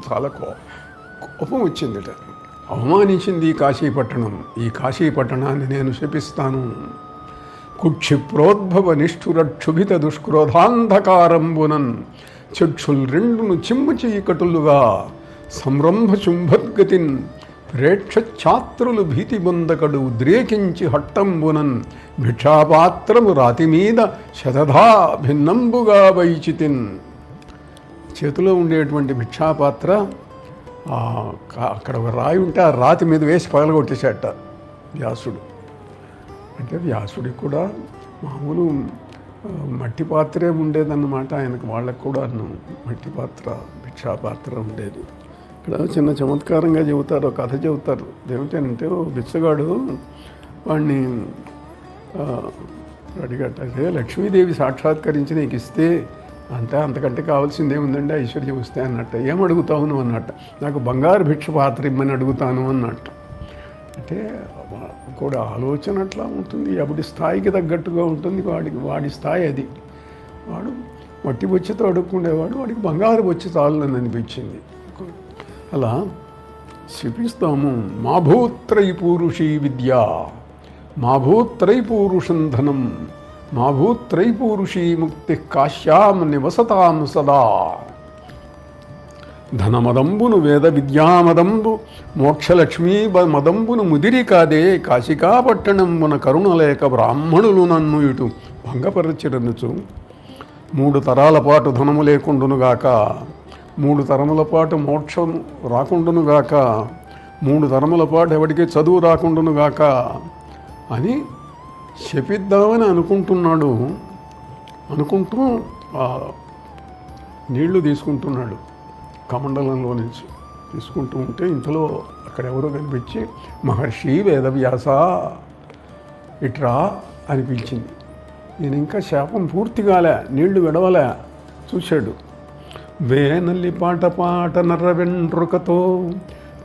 చాలా కోపం వచ్చిందిట. అవమానించింది ఈ కాశీపట్టణం. ఈ కాశీపట్టణాన్ని నేను శపిస్తాను. కుక్షిప్రోద్భవ నిష్ఠురక్షుభిత దుష్క్రోధాంధకారంబునన్ చక్షుల్ రెండును చిమ్ము చీకటులుగా సంరంభ శుంభద్గతిన్ ప్రేక్షఛాత్రులు భీతి బొందకడు ఉద్రేకించి హట్టంబునన్ భిక్షాపాత్రము రాతి మీద శతధా భిన్నంబుగా వైచితిన్. చేతిలో ఉండేటువంటి భిక్షాపాత్ర అక్కడ ఒక రాయి ఉంటే ఆ రాతి మీద వేసి పగలగొట్టేశాట వ్యాసుడు. అంటే వ్యాసుడికి కూడా మామూలు మట్టి పాత్రే ఉండేదన్నమాట. ఆయనకు వాళ్ళకు కూడా మట్టి పాత్ర భిక్షాపాత్ర ఉండేది. ఇక్కడ చిన్న చమత్కారంగా చెబుతారు, కథ చెబుతారు. ఏమిటంటే ఓ బిచ్చగాడు వాడిని అడిగట, లక్ష్మీదేవి సాక్షాత్కరించి నీకు ఇస్తే అంటే అంతకంటే కావాల్సింది ఏముందండి, ఐశ్వర్యం వస్తే అన్నట్టు. ఏం అడుగుతావు నువ్వు అన్నట్టు. నాకు బంగారు భిక్ష పాత్ర ఇమ్మని అడుగుతాను అన్నట్టు. అంటే కూడా ఆలోచన అట్లా ఉంటుంది, ఎవడి స్థాయికి తగ్గట్టుగా ఉంటుంది. వాడి స్థాయి అది. వాడు మట్టి బొచ్చెతో అడుక్కుండేవాడు, వాడికి బంగారు బొచ్చె చాలని అనిపించింది. అలా శపిస్తాము. మా భూత్రై పూరుషీ విద్య, మా భూత్రై పూరుషం ధనం, మా భూత్రై పూరుషీ ముక్తి కాశ్యాం నివసతాం సదా. ధనమదంబును వేద విద్యామదంబు మోక్షలక్ష్మీ మదంబును ముదిరి కాదే కాశికాపట్టణంబున కరుణలేక బ్రాహ్మణులు నన్ను ఇటు భంగపరచిరనుచు. 3 తరాల పాటు ధనము లేకుండునుగాక, 3 తరముల పాటు మోక్షం రాకుండునుగాక, 3 తరముల పాటు ఎవరికి చదువు రాకుండునుగాక అని శపిద్దామని అనుకుంటున్నాడు. అనుకుంటూ నీళ్లు తీసుకుంటున్నాడు కమండలంలో నుంచి. తీసుకుంటూ ఉంటే ఇంతలో అక్కడ ఎవరో కనిపించి, మహర్షి వేదవ్యాస ఇట్రా అనిపించింది. నేను ఇంకా శాపం పూర్తి కాలే, నీళ్లు విడవలే. చూశాడు. వేనల్లి పాట పాట నర్ర వెంట్రుకతో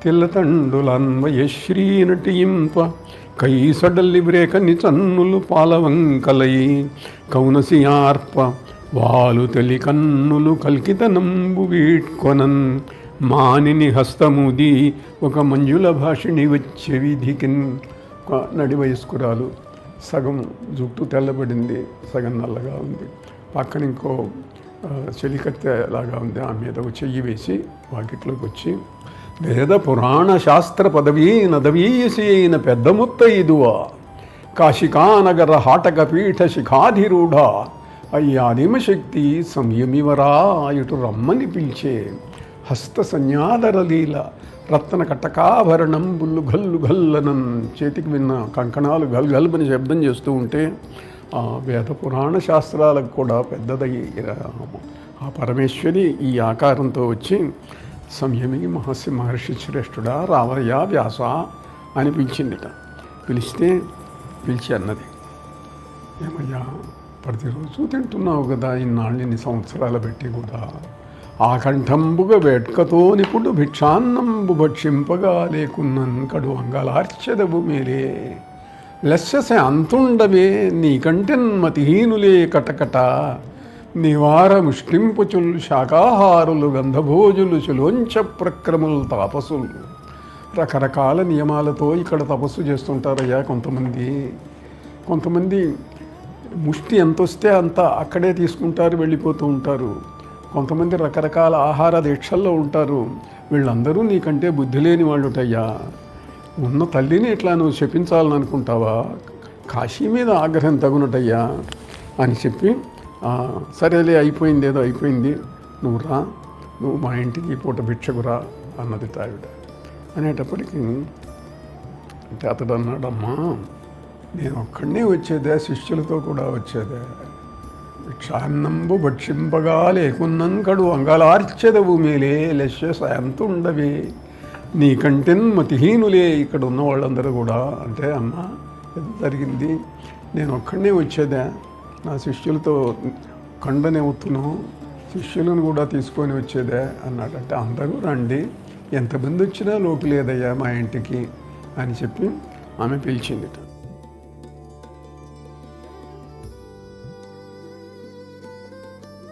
తెల్లతండులన్వయశ్రీ నటింప కైసడల్లి బ్రేకని చన్నులు పాలవంకలై కౌనసి ఆర్ప వాలు తెలి కన్నులు కల్కితనంబు వీడ్కొనన్ మానిని హస్తముది ఒక మంజుల భాషిణి వచ్చే వీధికిన్. ఒక నడి వయస్కురాలు, సగం జుట్టు తెల్లబడింది, సగం నల్లగా ఉంది. పక్కన ఇంకో చెలికత్తెలాగా ఉంది. ఆ మీద ఒక చెయ్యి వేసి వాకిట్లోకి వచ్చి, వేద పురాణ శాస్త్ర పదవీ నదవీయసి అయిన పెద్ద ముత్తైదువా, కాశికానగర హాటక పీఠ శిఖాధిరూఢ అయ్యాదిమశక్తి సంయమివరా ఇటు రమ్మని పిలిచే హస్త సంజ్ఞాధర లీల రత్న కటకాభరణం బుల్లు గల్లు గల్లనం. చేతికి విన్న కంకణాలు గల్ గల్బని శబ్దం చేస్తూ ఉంటే ఆ వేద పురాణ శాస్త్రాలకు కూడా పెద్దదయ్యి ఆ పరమేశ్వరి ఈ ఆకారంతో వచ్చి, సంయమి మహర్షి శ్రేష్ఠుడా రావయ్యా వ్యాస అని పిలిచిందిట. పిలిచి అన్నది, ఏమయ్యా ప్రతిరోజు తింటున్నావు కదా, ఇన్ని సంవత్సరాలు పెట్టి కూడా ఆ కంఠంబుగా వేట్కతో నిపుడు భిక్షాన్నంబు భక్షింపగా లేకున్నన్ కడు అంగలార్చెదవు మేలే లెస్సె అంతుండవే నీకంటెన్మతిహీనులే కటకట నివార ముష్టింపుచుల్ శాకాహారులు గంధభోజులు సులోంచ ప్రక్రములు తాపసులు. రకరకాల నియమాలతో ఇక్కడ తపస్సు చేస్తుంటారయ్యా. కొంతమంది ముష్టి ఎంత వస్తే అంత అక్కడే తీసుకుంటారు, వెళ్ళిపోతూ ఉంటారు. కొంతమంది రకరకాల ఆహార దీక్షల్లో ఉంటారు. వీళ్ళందరూ నీకంటే బుద్ధి లేని వాళ్ళుటయ్యా. ఉన్న తల్లిని ఇట్లా నువ్వు శపించాలని అనుకుంటావా? కాశీ మీద ఆగ్రహం తగునటయ్యా అని చెప్పి, సరేలే అయిపోయింది, ఏదో అయిపోయింది, నువ్వు మా ఇంటికి ఈ పూట భిక్షకురా అన్నది ఆవిడ. అనేటప్పటికీ అంటే అతడు అన్నాడమ్మా, నేను ఒక్కడనే వచ్చేదే, శిష్యులతో కూడా వచ్చేదే. భిక్షాన్నంబు భక్షింపగా లేకున్నంకడు అంగలార్చెదవు మేలే లెస్సెస్ ఎంతుండవే నీకంటెన్ మతిహీనులే. ఇక్కడ ఉన్న వాళ్ళందరూ కూడా అంటే, అమ్మ ఎంత జరిగింది, నేను ఒక్కడనే వచ్చేదే, నా శిష్యులతో కండనెవుతును, శిష్యులను కూడా తీసుకొని వచ్చేదే అన్నాడంటే, అందరూ రండి, ఎంతమంది వచ్చినా లోటు లేదయ్యా మా ఇంటికి అని చెప్పి ఆమె పిలిచింది.